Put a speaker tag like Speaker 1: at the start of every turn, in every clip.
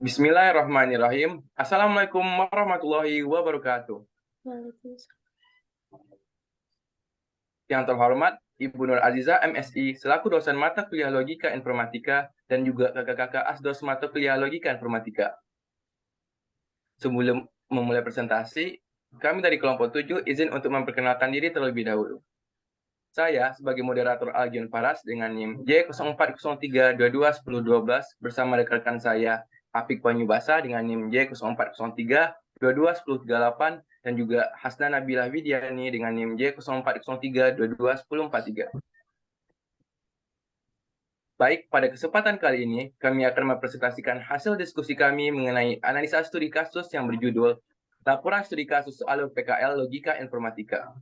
Speaker 1: Bismillahirrahmanirrahim. Assalamualaikum warahmatullahi wabarakatuh.
Speaker 2: Waalaikumsalam.
Speaker 1: Yang terhormat, Ibu Nur Aziza MSI, selaku dosen mata kuliah Logika Informatika dan juga kakak-kakak asdos mata kuliah Logika Informatika. Sebelum memulai presentasi, kami dari kelompok 7 izin untuk memperkenalkan diri terlebih dahulu. Saya sebagai moderator Algion Faras dengan NIM J0403221012 bersama rekan saya Apik Panyubasa dengan NIM J0403221038 dan juga Hasna Nabilah Widiani dengan NIM J0403221043. Baik, pada kesempatan kali ini kami akan mempresentasikan hasil diskusi kami mengenai analisa studi kasus yang berjudul Laporan Studi Kasus Alur PKL Logika Informatika.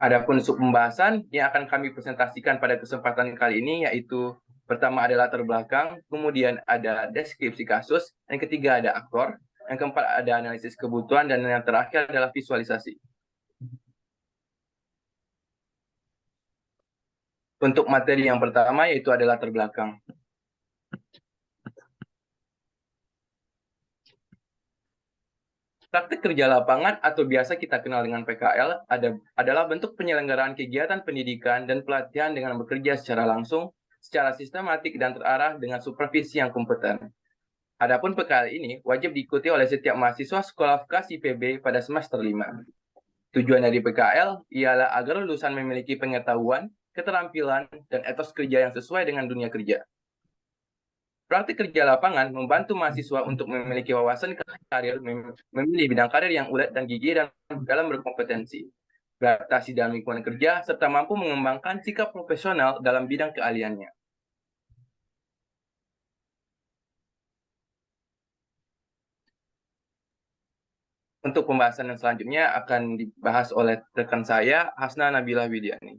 Speaker 1: Adapun sub pembahasan yang akan kami presentasikan pada kesempatan kali ini yaitu pertama adalah latar belakang, kemudian ada deskripsi kasus, yang ketiga ada aktor, yang keempat ada analisis kebutuhan, dan yang terakhir adalah visualisasi. Untuk materi yang pertama yaitu adalah latar belakang. Praktik kerja lapangan atau biasa kita kenal dengan PKL adalah bentuk penyelenggaraan kegiatan pendidikan dan pelatihan dengan bekerja secara langsung, secara sistematik dan terarah dengan supervisi yang kompeten. Adapun PKL ini wajib diikuti oleh setiap mahasiswa sekolah vokasi PB pada semester 5. Tujuan dari PKL ialah agar lulusan memiliki pengetahuan, keterampilan, dan etos kerja yang sesuai dengan dunia kerja. Praktik kerja lapangan membantu mahasiswa untuk memiliki wawasan karir, memilih bidang karir yang ulet dan gigih dalam berkompetensi, beradaptasi dalam lingkungan kerja, serta mampu mengembangkan sikap profesional dalam bidang keahliannya. Untuk pembahasan yang selanjutnya akan dibahas oleh rekan saya, Hasna Nabilah Widiani.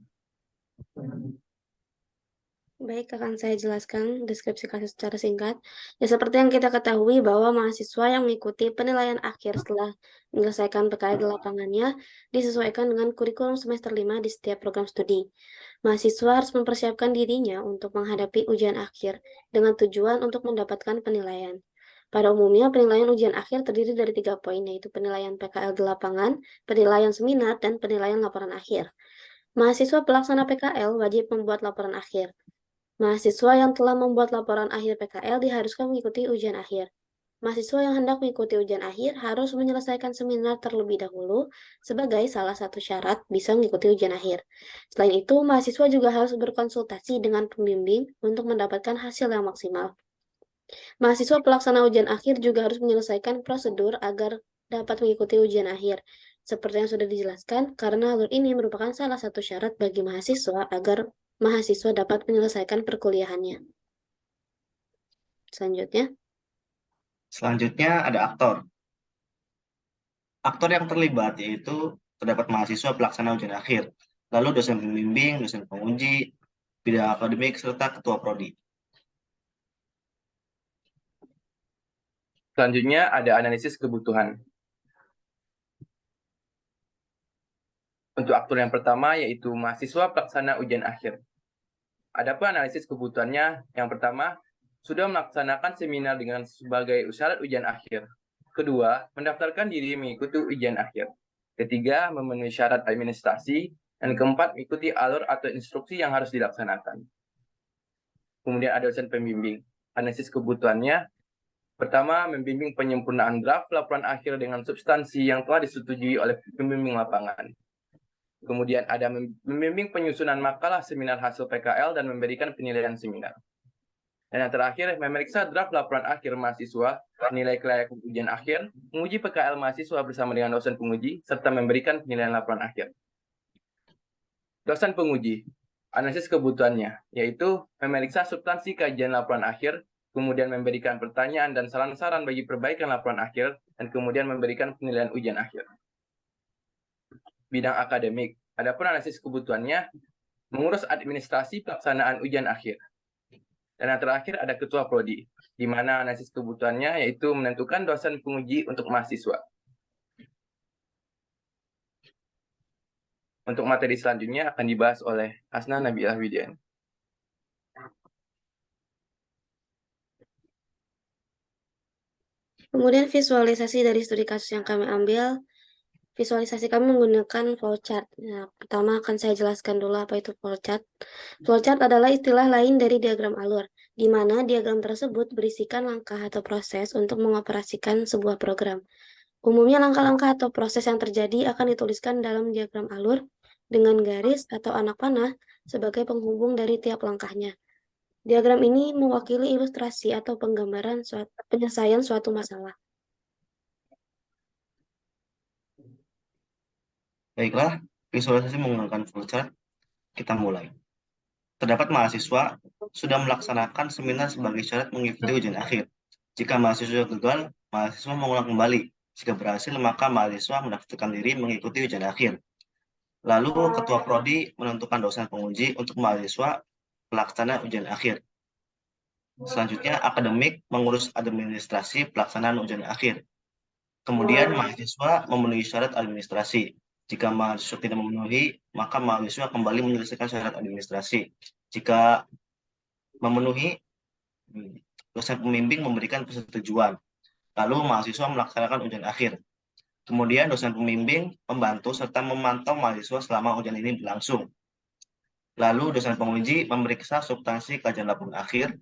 Speaker 2: Baik, akan saya jelaskan deskripsi kasus secara singkat. Ya, seperti yang kita ketahui bahwa mahasiswa yang mengikuti penilaian akhir setelah menyelesaikan PKL di lapangannya disesuaikan dengan kurikulum semester 5 di setiap program studi. Mahasiswa harus mempersiapkan dirinya untuk menghadapi ujian akhir dengan tujuan untuk mendapatkan penilaian. Pada umumnya, penilaian ujian akhir terdiri dari 3 poin, yaitu penilaian PKL di lapangan, penilaian seminar, dan penilaian laporan akhir. Mahasiswa pelaksana PKL wajib membuat laporan akhir. Mahasiswa yang telah membuat laporan akhir PKL diharuskan mengikuti ujian akhir. Mahasiswa yang hendak mengikuti ujian akhir harus menyelesaikan seminar terlebih dahulu sebagai salah satu syarat bisa mengikuti ujian akhir. Selain itu, mahasiswa juga harus berkonsultasi dengan pembimbing untuk mendapatkan hasil yang maksimal. Mahasiswa pelaksana ujian akhir juga harus menyelesaikan prosedur agar dapat mengikuti ujian akhir. Seperti yang sudah dijelaskan, karena alur ini merupakan salah satu syarat bagi mahasiswa agar mahasiswa dapat menyelesaikan perkuliahannya.
Speaker 3: Selanjutnya ada aktor. Aktor yang terlibat yaitu terdapat mahasiswa pelaksana ujian akhir, lalu dosen pembimbing, dosen penguji, bidang akademik, serta ketua prodi.
Speaker 1: Selanjutnya ada analisis kebutuhan. Untuk aktor yang pertama yaitu mahasiswa pelaksana ujian akhir. Adapun analisis kebutuhannya, yang pertama, sudah melaksanakan seminar dengan sebagai syarat ujian akhir. Kedua, mendaftarkan diri mengikuti ujian akhir. Ketiga, memenuhi syarat administrasi. Dan keempat, mengikuti alur atau instruksi yang harus dilaksanakan. Kemudian ada dosen pembimbing. Analisis kebutuhannya, pertama, membimbing penyempurnaan draft laporan akhir dengan substansi yang telah disetujui oleh pembimbing lapangan. Kemudian ada membimbing penyusunan makalah seminar hasil PKL dan memberikan penilaian seminar. Dan yang terakhir, memeriksa draft laporan akhir mahasiswa, nilai kelayakan ujian akhir, menguji PKL mahasiswa bersama dengan dosen penguji, serta memberikan penilaian laporan akhir. Dosen penguji, analisis kebutuhannya, yaitu memeriksa substansi kajian laporan akhir, kemudian memberikan pertanyaan dan saran-saran bagi perbaikan laporan akhir, dan kemudian memberikan penilaian ujian akhir. Bidang akademik, adapun analisis kebutuhannya, mengurus administrasi pelaksanaan ujian akhir. Dan yang terakhir ada ketua prodi, di mana analisis kebutuhannya yaitu menentukan dosen penguji untuk mahasiswa. Untuk materi selanjutnya akan dibahas oleh Hasna Nabilah Widiani.
Speaker 2: Kemudian visualisasi dari studi kasus yang kami ambil, visualisasi kami menggunakan flowchart. Nah, pertama akan saya jelaskan dulu apa itu flowchart. Flowchart adalah istilah lain dari diagram alur, di mana diagram tersebut berisikan langkah atau proses untuk mengoperasikan sebuah program. Umumnya langkah-langkah atau proses yang terjadi akan dituliskan dalam diagram alur dengan garis atau anak panah sebagai penghubung dari tiap langkahnya. Diagram ini mewakili ilustrasi atau penggambaran penyelesaian suatu masalah.
Speaker 3: Baiklah, visualisasi menggunakan flowchart, kita mulai. Terdapat mahasiswa sudah melaksanakan seminar sebagai syarat mengikuti ujian akhir. Jika mahasiswa gagal, mahasiswa mengulang kembali. Jika berhasil, maka mahasiswa mendaftarkan diri mengikuti ujian akhir. Lalu, ketua prodi menentukan dosen penguji untuk mahasiswa pelaksana ujian akhir. Selanjutnya, akademik mengurus administrasi pelaksanaan ujian akhir. Kemudian, mahasiswa memenuhi syarat administrasi. Jika mahasiswa tidak memenuhi, maka mahasiswa kembali menyelesaikan syarat administrasi. Jika memenuhi, dosen pembimbing memberikan persetujuan. Lalu, mahasiswa melaksanakan ujian akhir. Kemudian, dosen pembimbing membantu serta memantau mahasiswa selama ujian ini berlangsung. Lalu, dosen penguji memeriksa substansi kajian laporan akhir.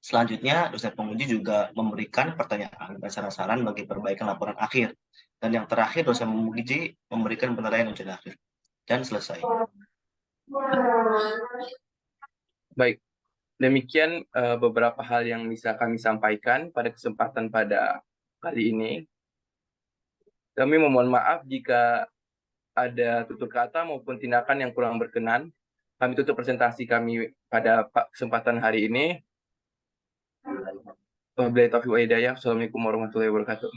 Speaker 3: Selanjutnya, dosen penguji juga memberikan pertanyaan dan saran-saran bagi perbaikan laporan akhir. Dan yang terakhir, dosen penguji memberikan penilaian ujian akhir. Dan selesai.
Speaker 1: Baik, demikian beberapa hal yang bisa kami sampaikan pada kesempatan pada kali ini. Kami memohon maaf jika ada tutur kata maupun tindakan yang kurang berkenan. Kami tutup presentasi kami pada kesempatan hari ini. Wabillahi taufiq wa hidayah. Assalamualaikum warahmatullahi wabarakatuh.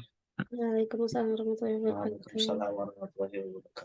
Speaker 2: Waalaikumsalam warahmatullahi wabarakatuh.
Speaker 3: Waalaikumsalam warahmatullahi wabarakatuh.